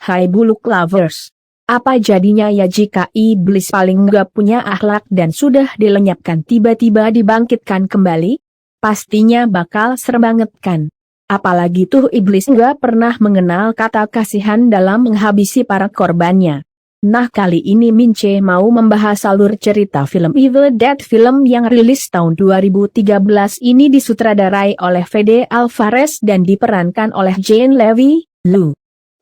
Hai buluk lovers. Apa jadinya ya jika iblis paling nggak punya akhlak dan sudah dilenyapkan tiba-tiba dibangkitkan kembali? Pastinya bakal serem banget kan? Apalagi tuh iblis nggak pernah mengenal kata kasihan dalam menghabisi para korbannya. Nah kali ini Mince mau membahas alur cerita film Evil Dead, film yang rilis tahun 2013 ini disutradarai oleh Fede Alvarez dan diperankan oleh Jane Levy, Lou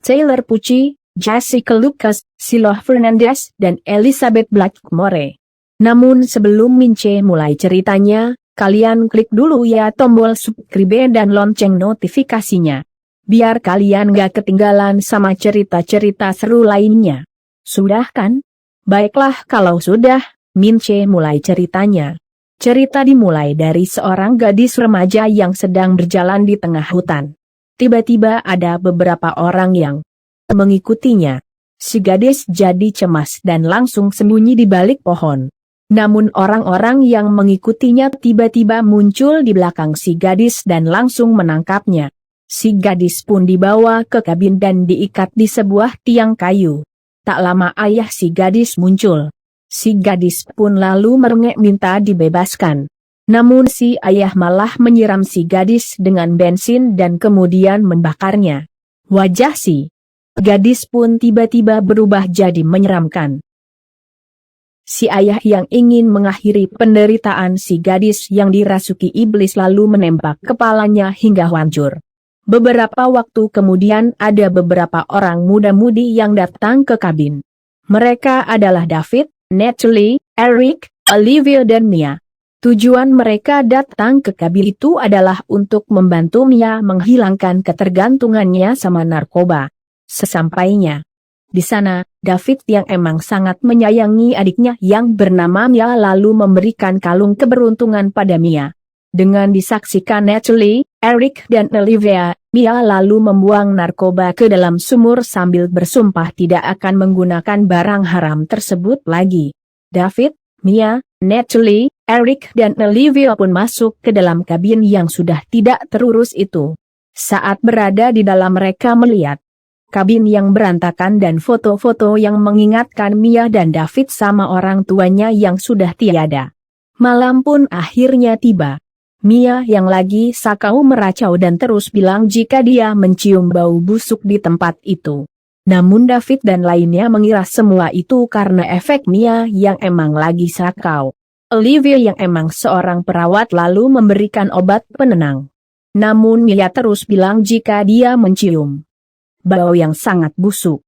Taylor Pucci, Jessica Lucas, Shiloh Fernandez, dan Elizabeth Blackmore. Namun sebelum Mince mulai ceritanya, kalian klik dulu ya tombol subscribe dan lonceng notifikasinya. Biar kalian gak ketinggalan sama cerita-cerita seru lainnya. Sudah kan? Baiklah kalau sudah, Mince mulai ceritanya. Cerita dimulai dari seorang gadis remaja yang sedang berjalan di tengah hutan. Tiba-tiba ada beberapa orang yang mengikutinya. Si gadis jadi cemas dan langsung sembunyi di balik pohon. Namun orang-orang yang mengikutinya tiba-tiba muncul di belakang si gadis dan langsung menangkapnya. Si gadis pun dibawa ke kabin dan diikat di sebuah tiang kayu. Tak lama ayah si gadis muncul. Si gadis pun lalu merengek minta dibebaskan. Namun si ayah malah menyiram si gadis dengan bensin dan kemudian membakarnya. Wajah si gadis pun tiba-tiba berubah jadi menyeramkan. Si ayah yang ingin mengakhiri penderitaan si gadis yang dirasuki iblis lalu menembak kepalanya hingga hancur. Beberapa waktu kemudian ada beberapa orang muda-mudi yang datang ke kabin. Mereka adalah David, Natalie, Eric, Olivia dan Mia. Tujuan mereka datang ke kabin itu adalah untuk membantu Mia menghilangkan ketergantungannya sama narkoba. Sesampainya di sana, David yang emang sangat menyayangi adiknya yang bernama Mia lalu memberikan kalung keberuntungan pada Mia. Dengan disaksikan Natalie, Eric dan Olivia, Mia lalu membuang narkoba ke dalam sumur sambil bersumpah tidak akan menggunakan barang haram tersebut lagi. David, Mia, Natalie, Eric dan Olivia pun masuk ke dalam kabin yang sudah tidak terurus itu. Saat berada di dalam mereka melihat kabin yang berantakan dan foto-foto yang mengingatkan Mia dan David sama orang tuanya yang sudah tiada. Malam pun akhirnya tiba. Mia yang lagi sakau meracau dan terus bilang jika dia mencium bau busuk di tempat itu. Namun David dan lainnya mengira semua itu karena efek Mia yang emang lagi sakau. Olivia yang emang seorang perawat lalu memberikan obat penenang. Namun Mia terus bilang jika dia mencium bau yang sangat busuk.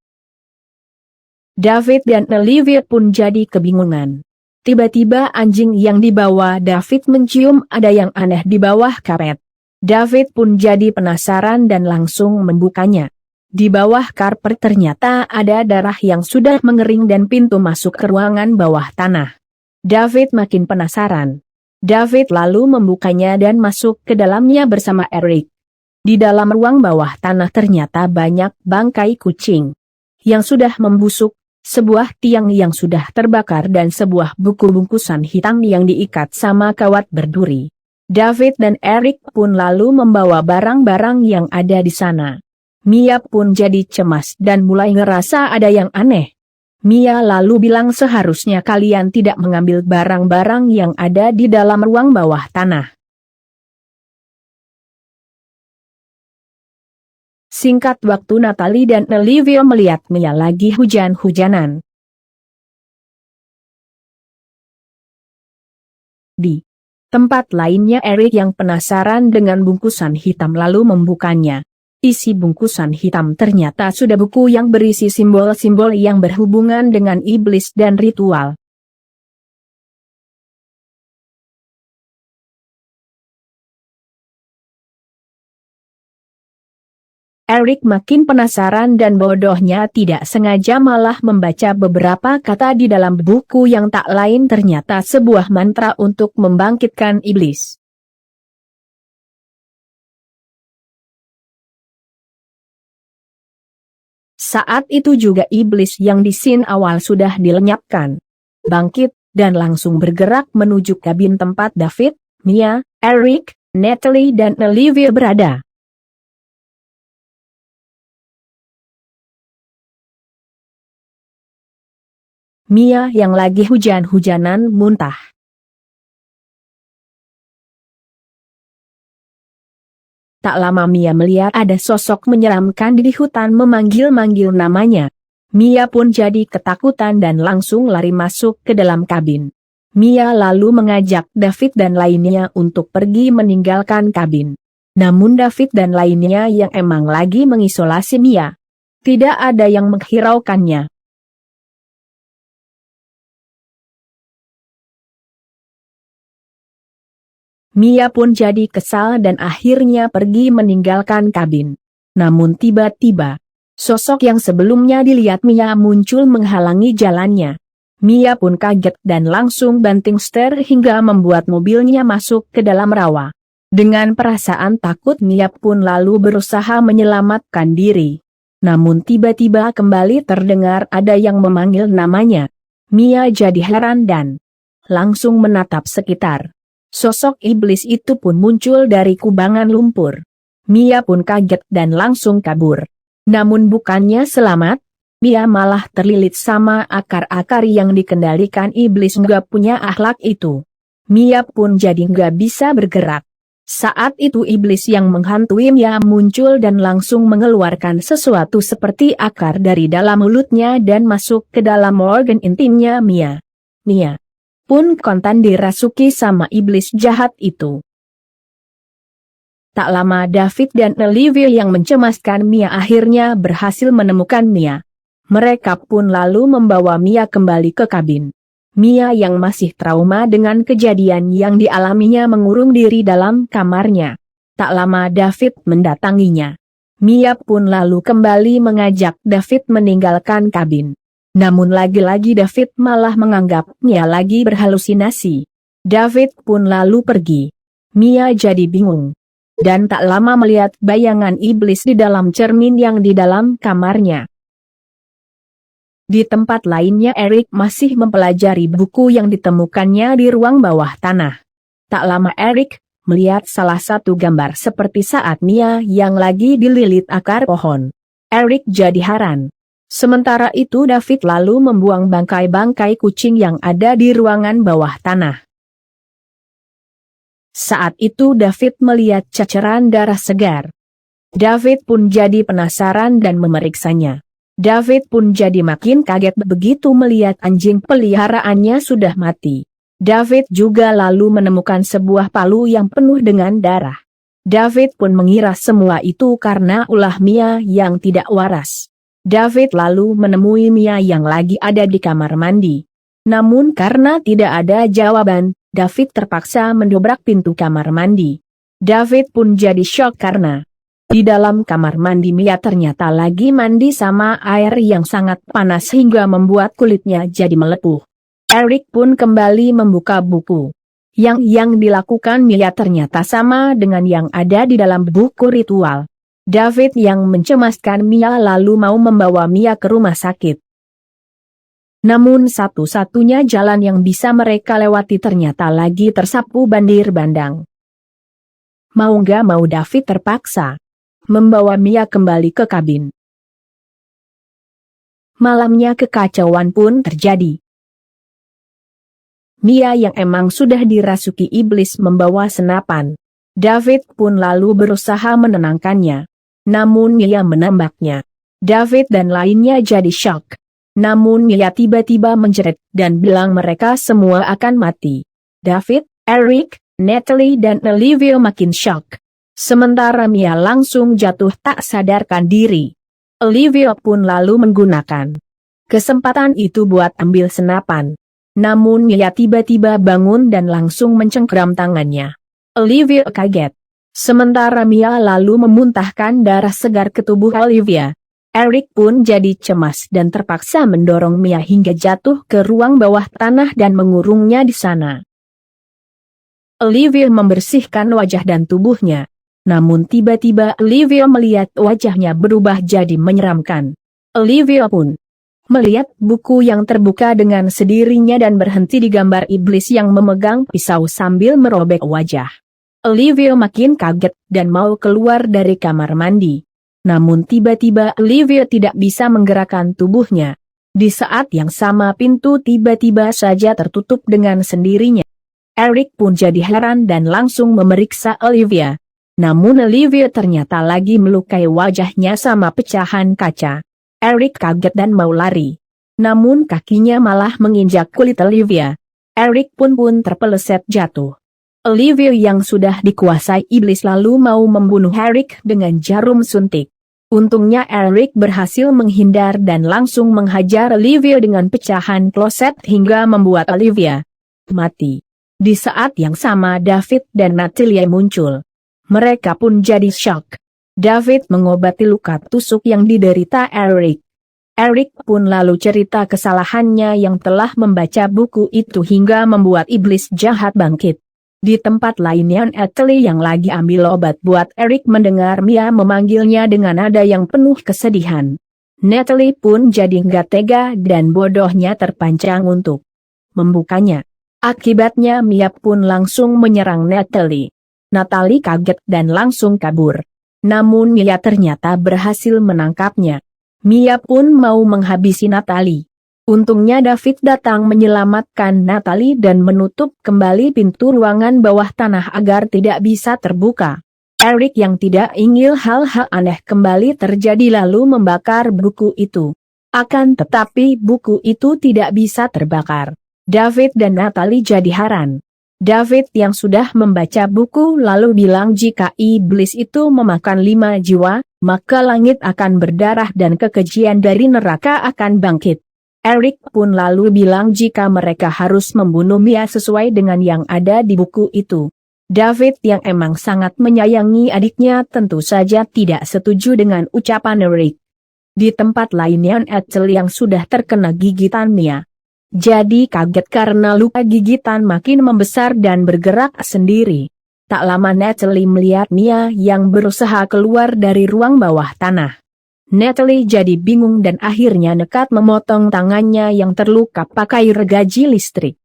David dan Olivia pun jadi kebingungan. Tiba-tiba anjing yang dibawa David mencium ada yang aneh di bawah karpet. David pun jadi penasaran dan langsung membukanya. Di bawah karpet ternyata ada darah yang sudah mengering dan pintu masuk ke ruangan bawah tanah. David makin penasaran. David lalu membukanya dan masuk ke dalamnya bersama Eric. Di dalam ruang bawah tanah ternyata banyak bangkai kucing yang sudah membusuk, sebuah tiang yang sudah terbakar dan sebuah buku bungkusan hitam yang diikat sama kawat berduri. David dan Eric pun lalu membawa barang-barang yang ada di sana. Mia pun jadi cemas dan mulai ngerasa ada yang aneh. Mia lalu bilang seharusnya kalian tidak mengambil barang-barang yang ada di dalam ruang bawah tanah. Singkat waktu Natalie dan Olivia melihat Mia lagi hujan-hujanan. Di tempat lainnya Eric yang penasaran dengan bungkusan hitam lalu membukanya. Isi bungkusan hitam ternyata sudah buku yang berisi simbol-simbol yang berhubungan dengan iblis dan ritual. Eric makin penasaran dan bodohnya tidak sengaja malah membaca beberapa kata di dalam buku yang tak lain ternyata sebuah mantra untuk membangkitkan iblis. Saat itu juga iblis yang di scene awal sudah dilenyapkan. Bangkit, dan langsung bergerak menuju kabin tempat David, Mia, Eric, Natalie dan Olivia berada. Mia yang lagi hujan-hujanan muntah. Tak lama Mia melihat ada sosok menyeramkan di hutan memanggil-manggil namanya. Mia pun jadi ketakutan dan langsung lari masuk ke dalam kabin. Mia lalu mengajak David dan lainnya untuk pergi meninggalkan kabin. Namun David dan lainnya yang emang lagi mengisolasi Mia, tidak ada yang menghiraukannya. Mia pun jadi kesal dan akhirnya pergi meninggalkan kabin. Namun tiba-tiba, sosok yang sebelumnya dilihat Mia muncul menghalangi jalannya. Mia pun kaget dan langsung banting setir hingga membuat mobilnya masuk ke dalam rawa. Dengan perasaan takut Mia pun lalu berusaha menyelamatkan diri. Namun tiba-tiba kembali terdengar ada yang memanggil namanya. Mia jadi heran dan langsung menatap sekitar. Sosok iblis itu pun muncul dari kubangan lumpur. Mia pun kaget dan langsung kabur. Namun bukannya selamat, Mia malah terlilit sama akar-akar yang dikendalikan iblis nggak punya akhlak itu. Mia pun jadi nggak bisa bergerak. Saat itu iblis yang menghantui Mia muncul dan langsung mengeluarkan sesuatu seperti akar dari dalam mulutnya dan masuk ke dalam organ intimnya Mia. Mia pun kontan dirasuki sama iblis jahat itu. Tak lama David dan Olivia yang mencemaskan Mia akhirnya berhasil menemukan Mia. Mereka pun lalu membawa Mia kembali ke kabin. Mia yang masih trauma dengan kejadian yang dialaminya mengurung diri dalam kamarnya. Tak lama David mendatanginya. Mia pun lalu kembali mengajak David meninggalkan kabin. Namun lagi-lagi David malah menganggap Mia lagi berhalusinasi. David pun lalu pergi. Mia jadi bingung. Dan tak lama melihat bayangan iblis di dalam cermin yang di dalam kamarnya. Di tempat lainnya Eric masih mempelajari buku yang ditemukannya di ruang bawah tanah. Tak lama Eric melihat salah satu gambar seperti saat Mia yang lagi dililit akar pohon. Eric jadi heran. Sementara itu David lalu membuang bangkai-bangkai kucing yang ada di ruangan bawah tanah. Saat itu David melihat ceceran darah segar. David pun jadi penasaran dan memeriksanya. David pun jadi makin kaget begitu melihat anjing peliharaannya sudah mati. David juga lalu menemukan sebuah palu yang penuh dengan darah. David pun mengira semua itu karena ulah Mia yang tidak waras. David lalu menemui Mia yang lagi ada di kamar mandi. Namun karena tidak ada jawaban, David terpaksa mendobrak pintu kamar mandi. David pun jadi syok karena di dalam kamar mandi Mia ternyata lagi mandi sama air yang sangat panas hingga membuat kulitnya jadi melepuh. Eric pun kembali membuka buku. Yang dilakukan Mia ternyata sama dengan yang ada di dalam buku ritual. David yang mencemaskan Mia lalu mau membawa Mia ke rumah sakit. Namun satu-satunya jalan yang bisa mereka lewati ternyata lagi tersapu banjir bandang. Mau gak mau David terpaksa membawa Mia kembali ke kabin. Malamnya kekacauan pun terjadi. Mia yang emang sudah dirasuki iblis membawa senapan. David pun lalu berusaha menenangkannya. Namun Mia menembaknya. David dan lainnya jadi syok. Namun Mia tiba-tiba menjerit dan bilang mereka semua akan mati. David, Eric, Natalie dan Olivia makin syok. Sementara Mia langsung jatuh tak sadarkan diri. Olivia pun lalu menggunakan kesempatan itu buat ambil senapan. Namun Mia tiba-tiba bangun dan langsung mencengkeram tangannya. Olivia kaget. Sementara Mia lalu memuntahkan darah segar ke tubuh Olivia. Eric pun jadi cemas dan terpaksa mendorong Mia hingga jatuh ke ruang bawah tanah dan mengurungnya di sana. Olivia membersihkan wajah dan tubuhnya. Namun tiba-tiba Olivia melihat wajahnya berubah jadi menyeramkan. Olivia pun melihat buku yang terbuka dengan sendirinya dan berhenti di gambar iblis yang memegang pisau sambil merobek wajah. Olivia makin kaget dan mau keluar dari kamar mandi. Namun tiba-tiba Olivia tidak bisa menggerakkan tubuhnya. Di saat yang sama pintu tiba-tiba saja tertutup dengan sendirinya. Eric pun jadi heran dan langsung memeriksa Olivia. Namun Olivia ternyata lagi melukai wajahnya sama pecahan kaca. Eric kaget dan mau lari. Namun kakinya malah menginjak kulit Olivia. Eric pun terpeleset jatuh. Olivia yang sudah dikuasai iblis lalu mau membunuh Eric dengan jarum suntik. Untungnya Eric berhasil menghindar dan langsung menghajar Olivia dengan pecahan kloset hingga membuat Olivia mati. Di saat yang sama David dan Natalia muncul. Mereka pun jadi shock. David mengobati luka tusuk yang diderita Eric. Eric pun lalu cerita kesalahannya yang telah membaca buku itu hingga membuat iblis jahat bangkit. Di tempat lainnya Natalie yang lagi ambil obat buat Eric mendengar Mia memanggilnya dengan nada yang penuh kesedihan. Natalie pun jadi nggak tega dan bodohnya terpancang untuk membukanya. Akibatnya Mia pun langsung menyerang Natalie. Natalie kaget dan langsung kabur. Namun Mia ternyata berhasil menangkapnya. Mia pun mau menghabisi Natalie. Untungnya David datang menyelamatkan Natalie dan menutup kembali pintu ruangan bawah tanah agar tidak bisa terbuka. Eric yang tidak ingin hal-hal aneh kembali terjadi lalu membakar buku itu. Akan tetapi buku itu tidak bisa terbakar. David dan Natalie jadi heran. David yang sudah membaca buku lalu bilang jika iblis itu memakan 5 jiwa, maka langit akan berdarah dan kekejian dari neraka akan bangkit. Eric pun lalu bilang jika mereka harus membunuh Mia sesuai dengan yang ada di buku itu. David yang emang sangat menyayangi adiknya tentu saja tidak setuju dengan ucapan Eric. Di tempat lainnya Ethel yang sudah terkena gigitan Mia jadi kaget karena luka gigitan makin membesar dan bergerak sendiri. Tak lama Natalie melihat Mia yang berusaha keluar dari ruang bawah tanah. Natalie jadi bingung dan akhirnya nekat memotong tangannya yang terluka pakai gergaji listrik.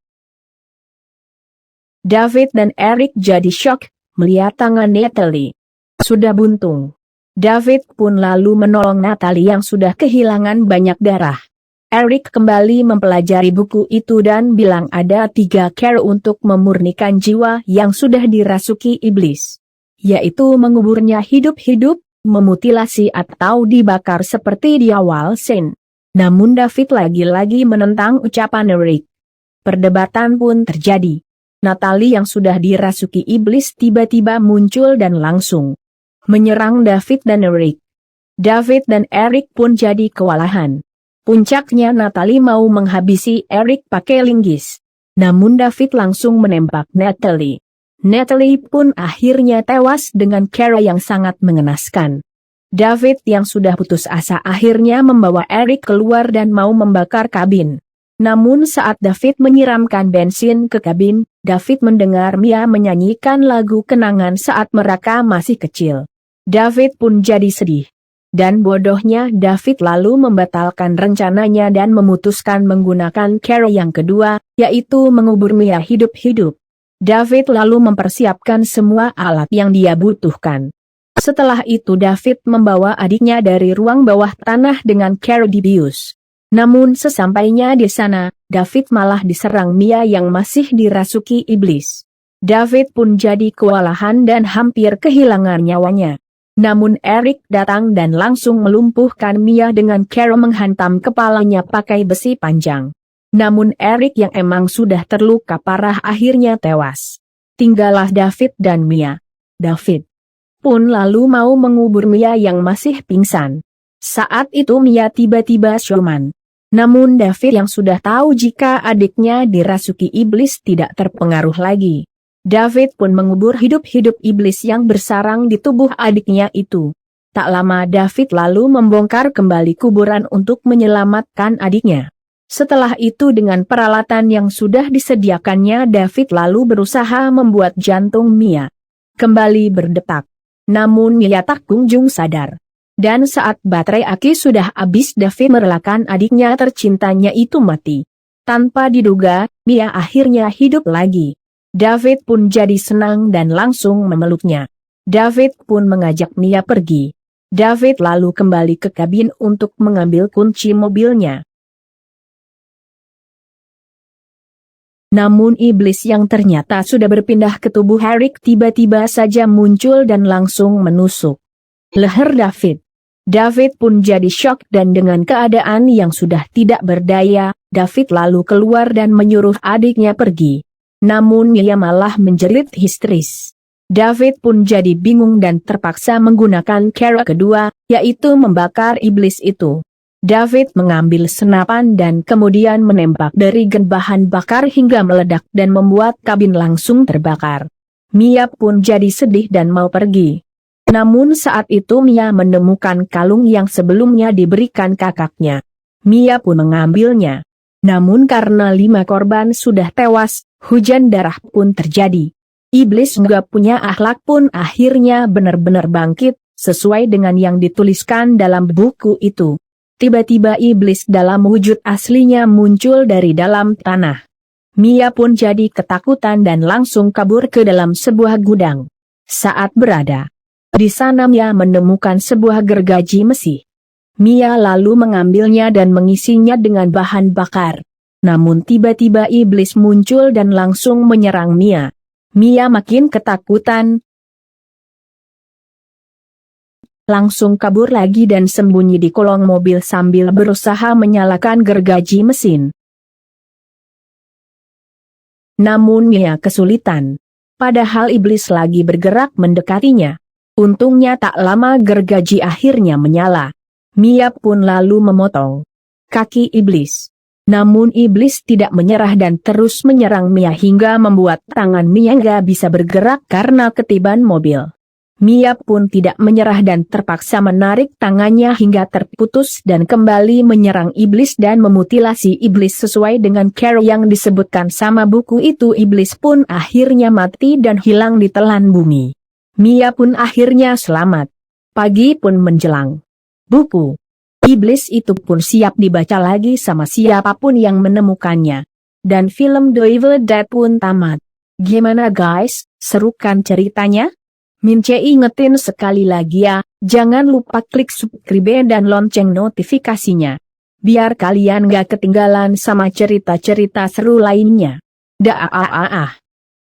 David dan Eric jadi shock melihat tangan Natalie sudah buntung. David pun lalu menolong Natalie yang sudah kehilangan banyak darah. Eric kembali mempelajari buku itu dan bilang ada 3 cara untuk memurnikan jiwa yang sudah dirasuki iblis. Yaitu menguburnya hidup-hidup, memutilasi atau dibakar seperti di awal scene. Namun David lagi-lagi menentang ucapan Eric. Perdebatan pun terjadi. Natalie yang sudah dirasuki iblis tiba-tiba muncul dan langsung menyerang David dan Eric. David dan Eric pun jadi kewalahan. Puncaknya Natalie mau menghabisi Eric pakai linggis. Namun David langsung menembak Natalie. Natalie pun akhirnya tewas dengan cara yang sangat mengenaskan. David yang sudah putus asa akhirnya membawa Eric keluar dan mau membakar kabin. Namun saat David menyiramkan bensin ke kabin, David mendengar Mia menyanyikan lagu kenangan saat mereka masih kecil. David pun jadi sedih. Dan bodohnya David lalu membatalkan rencananya dan memutuskan menggunakan cara yang kedua, yaitu mengubur Mia hidup-hidup. David lalu mempersiapkan semua alat yang dia butuhkan. Setelah itu David membawa adiknya dari ruang bawah tanah dengan cara dibius. Namun sesampainya di sana, David malah diserang Mia yang masih dirasuki iblis. David pun jadi kewalahan dan hampir kehilangan nyawanya. Namun Eric datang dan langsung melumpuhkan Mia dengan cara menghantam kepalanya pakai besi panjang. Namun Eric yang emang sudah terluka parah akhirnya tewas. Tinggallah David dan Mia. David pun lalu mau mengubur Mia yang masih pingsan. Saat itu Mia tiba-tiba siuman. Namun David yang sudah tahu jika adiknya dirasuki iblis tidak terpengaruh lagi. David pun mengubur hidup-hidup iblis yang bersarang di tubuh adiknya itu. Tak lama David lalu membongkar kembali kuburan untuk menyelamatkan adiknya. Setelah itu dengan peralatan yang sudah disediakannya David lalu berusaha membuat jantung Mia kembali berdetak. Namun Mia tak kunjung sadar. Dan saat baterai aki sudah habis David merelakan adiknya tercintanya itu mati. Tanpa diduga, Mia akhirnya hidup lagi. David pun jadi senang dan langsung memeluknya. David pun mengajak Mia pergi. David lalu kembali ke kabin untuk mengambil kunci mobilnya. Namun iblis yang ternyata sudah berpindah ke tubuh Eric tiba-tiba saja muncul dan langsung menusuk leher David. David pun jadi syok dan dengan keadaan yang sudah tidak berdaya, David lalu keluar dan menyuruh adiknya pergi. Namun Mia malah menjerit histeris. David pun jadi bingung dan terpaksa menggunakan cara kedua, yaitu membakar iblis itu. David mengambil senapan dan kemudian menembak dari gen bahan bakar hingga meledak dan membuat kabin langsung terbakar. Mia pun jadi sedih dan mau pergi. Namun saat itu Mia menemukan kalung yang sebelumnya diberikan kakaknya. Mia pun mengambilnya. Namun karena 5 korban sudah tewas, hujan darah pun terjadi. Iblis nggak punya akhlak pun akhirnya benar-benar bangkit, sesuai dengan yang dituliskan dalam buku itu. Tiba-tiba iblis dalam wujud aslinya muncul dari dalam tanah. Mia pun jadi ketakutan dan langsung kabur ke dalam sebuah gudang. Saat berada di sana Mia menemukan sebuah gergaji besi. Mia lalu mengambilnya dan mengisinya dengan bahan bakar. Namun tiba-tiba iblis muncul dan langsung menyerang Mia. Mia makin ketakutan, langsung kabur lagi dan sembunyi di kolong mobil sambil berusaha menyalakan gergaji mesin. Namun Mia kesulitan. Padahal iblis lagi bergerak mendekatinya. Untungnya tak lama gergaji akhirnya menyala. Mia pun lalu memotong kaki iblis. Namun iblis tidak menyerah dan terus menyerang Mia hingga membuat tangan Mia nggak bisa bergerak karena ketiban mobil. Mia pun tidak menyerah dan terpaksa menarik tangannya hingga terputus dan kembali menyerang iblis dan memutilasi iblis sesuai dengan cara yang disebutkan sama buku itu. Iblis pun akhirnya mati dan hilang di telan bumi. Mia pun akhirnya selamat. Pagi pun menjelang. Buku iblis itu pun siap dibaca lagi sama siapapun yang menemukannya. Dan film The Evil Dead pun tamat. Gimana guys, seru kan ceritanya? Mince ingetin sekali lagi ya, jangan lupa klik subscribe dan lonceng notifikasinya. Biar kalian gak ketinggalan sama cerita-cerita seru lainnya. Dah.